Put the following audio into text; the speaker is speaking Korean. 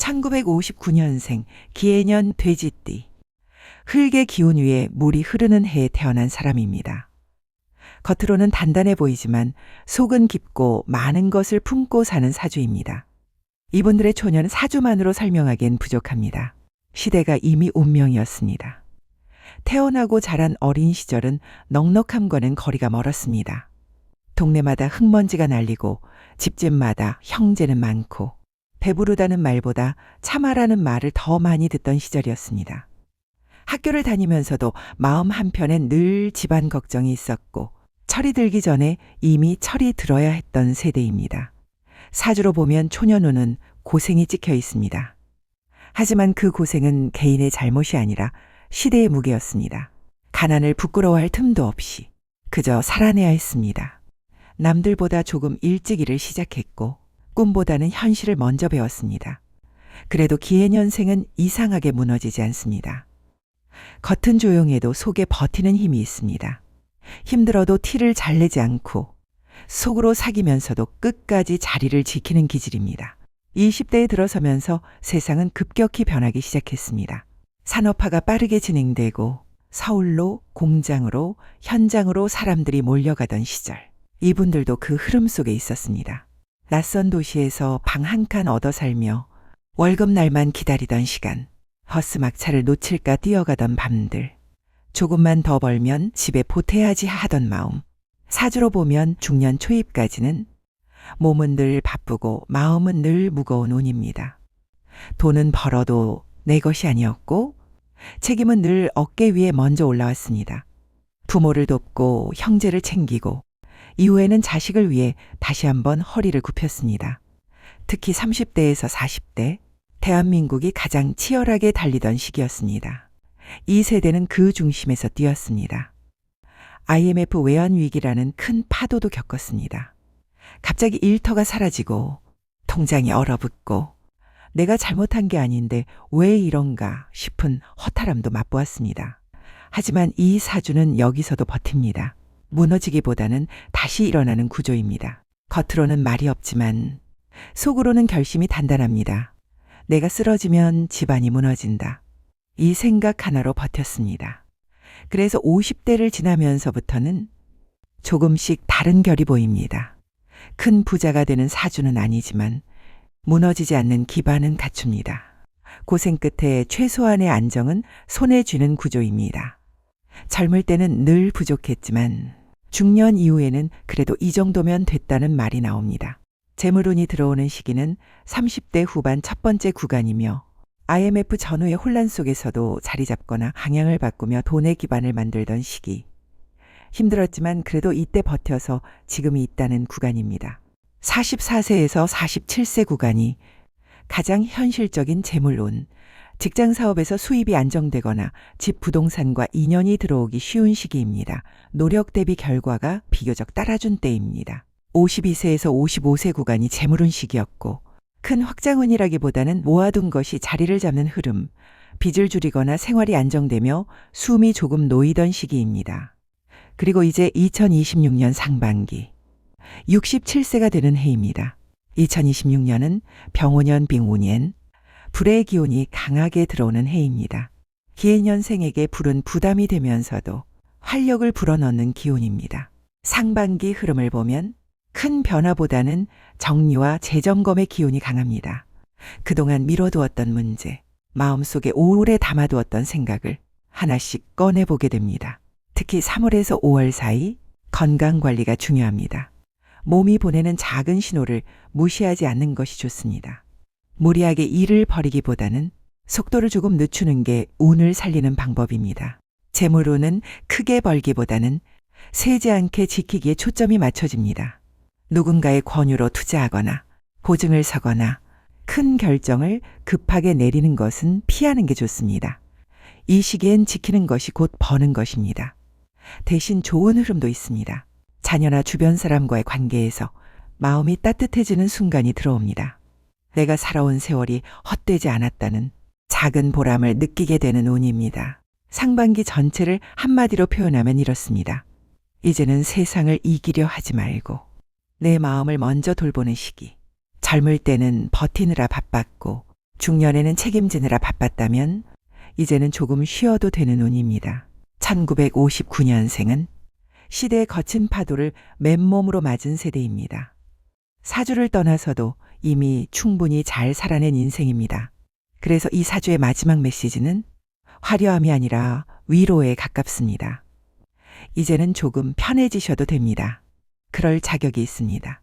1959년생 기해년 돼지띠. 흙의 기운 위에 물이 흐르는 해에 태어난 사람입니다. 겉으로는 단단해 보이지만 속은 깊고 많은 것을 품고 사는 사주입니다. 이분들의 초년은 사주만으로 설명하기엔 부족합니다. 시대가 이미 운명이었습니다. 태어나고 자란 어린 시절은 넉넉함과는 거리가 멀었습니다. 동네마다 흙먼지가 날리고 집집마다 형제는 많고 배부르다는 말보다 참아라는 말을 더 많이 듣던 시절이었습니다. 학교를 다니면서도 마음 한편엔 늘 집안 걱정이 있었고 철이 들기 전에 이미 철이 들어야 했던 세대입니다. 사주로 보면 초년운은 고생이 찍혀 있습니다. 하지만 그 고생은 개인의 잘못이 아니라 시대의 무게였습니다. 가난을 부끄러워할 틈도 없이 그저 살아내야 했습니다. 남들보다 조금 일찍 일을 시작했고 꿈보다는 현실을 먼저 배웠습니다. 그래도 기해년생은 이상하게 무너지지 않습니다. 겉은 조용해도 속에 버티는 힘이 있습니다. 힘들어도 티를 잘 내지 않고 속으로 사귀면서도 끝까지 자리를 지키는 기질입니다. 20대에 들어서면서 세상은 급격히 변하기 시작했습니다. 산업화가 빠르게 진행되고 서울로, 공장으로, 현장으로 사람들이 몰려가던 시절. 이분들도 그 흐름 속에 있었습니다. 낯선 도시에서 방 한 칸 얻어 살며 월급날만 기다리던 시간. 버스막차를 놓칠까 뛰어가던 밤들. 조금만 더 벌면 집에 보태야지 하던 마음. 사주로 보면 중년 초입까지는 몸은 늘 바쁘고 마음은 늘 무거운 운입니다. 돈은 벌어도 내 것이 아니었고 책임은 늘 어깨 위에 먼저 올라왔습니다. 부모를 돕고 형제를 챙기고 이후에는 자식을 위해 다시 한번 허리를 굽혔습니다. 특히 30대에서 40대, 대한민국이 가장 치열하게 달리던 시기였습니다. 이 세대는 그 중심에서 뛰었습니다. IMF 외환위기라는 큰 파도도 겪었습니다. 갑자기 일터가 사라지고 통장이 얼어붙고 내가 잘못한 게 아닌데 왜 이런가 싶은 허탈함도 맛보았습니다. 하지만 이 사주는 여기서도 버팁니다. 무너지기보다는 다시 일어나는 구조입니다. 겉으로는 말이 없지만 속으로는 결심이 단단합니다. 내가 쓰러지면 집안이 무너진다. 이 생각 하나로 버텼습니다. 그래서 50대를 지나면서부터는 조금씩 다른 결이 보입니다. 큰 부자가 되는 사주는 아니지만 무너지지 않는 기반은 갖춥니다. 고생 끝에 최소한의 안정은 손에 쥐는 구조입니다. 젊을 때는 늘 부족했지만 중년 이후에는 그래도 이 정도면 됐다는 말이 나옵니다. 재물운이 들어오는 시기는 30대 후반 첫 번째 구간이며 IMF 전후의 혼란 속에서도 자리 잡거나 방향을 바꾸며 돈의 기반을 만들던 시기. 힘들었지만 그래도 이때 버텨서 지금이 있다는 구간입니다. 44세에서 47세 구간이 가장 현실적인 재물운, 직장 사업에서 수입이 안정되거나 집 부동산과 인연이 들어오기 쉬운 시기입니다. 노력 대비 결과가 비교적 따라준 때입니다. 52세에서 55세 구간이 재물운 시기였고 큰 확장운이라기보다는 모아둔 것이 자리를 잡는 흐름, 빚을 줄이거나 생활이 안정되며 숨이 조금 놓이던 시기입니다. 그리고 이제 2026년 상반기, 67세가 되는 해입니다. 2026년은 병오년 빙오년, 불의 기운이 강하게 들어오는 해입니다. 기해년생에게 불은 부담이 되면서도 활력을 불어넣는 기운입니다. 상반기 흐름을 보면 큰 변화보다는 정리와 재점검의 기운이 강합니다. 그동안 미뤄두었던 문제, 마음속에 오래 담아두었던 생각을 하나씩 꺼내보게 됩니다. 특히 3월에서 5월 사이 건강관리가 중요합니다. 몸이 보내는 작은 신호를 무시하지 않는 것이 좋습니다. 무리하게 일을 벌이기보다는 속도를 조금 늦추는 게 운을 살리는 방법입니다. 재물운은 크게 벌기보다는 세지 않게 지키기에 초점이 맞춰집니다. 누군가의 권유로 투자하거나 보증을 서거나 큰 결정을 급하게 내리는 것은 피하는 게 좋습니다. 이 시기엔 지키는 것이 곧 버는 것입니다. 대신 좋은 흐름도 있습니다. 자녀나 주변 사람과의 관계에서 마음이 따뜻해지는 순간이 들어옵니다. 내가 살아온 세월이 헛되지 않았다는 작은 보람을 느끼게 되는 운입니다. 상반기 전체를 한마디로 표현하면 이렇습니다. 이제는 세상을 이기려 하지 말고 내 마음을 먼저 돌보는 시기. 젊을 때는 버티느라 바빴고 중년에는 책임지느라 바빴다면 이제는 조금 쉬어도 되는 운입니다. 1959년생은 시대의 거친 파도를 맨몸으로 맞은 세대입니다. 사주를 떠나서도 이미 충분히 잘 살아낸 인생입니다. 그래서 이 사주의 마지막 메시지는 화려함이 아니라 위로에 가깝습니다. 이제는 조금 편해지셔도 됩니다. 그럴 자격이 있습니다.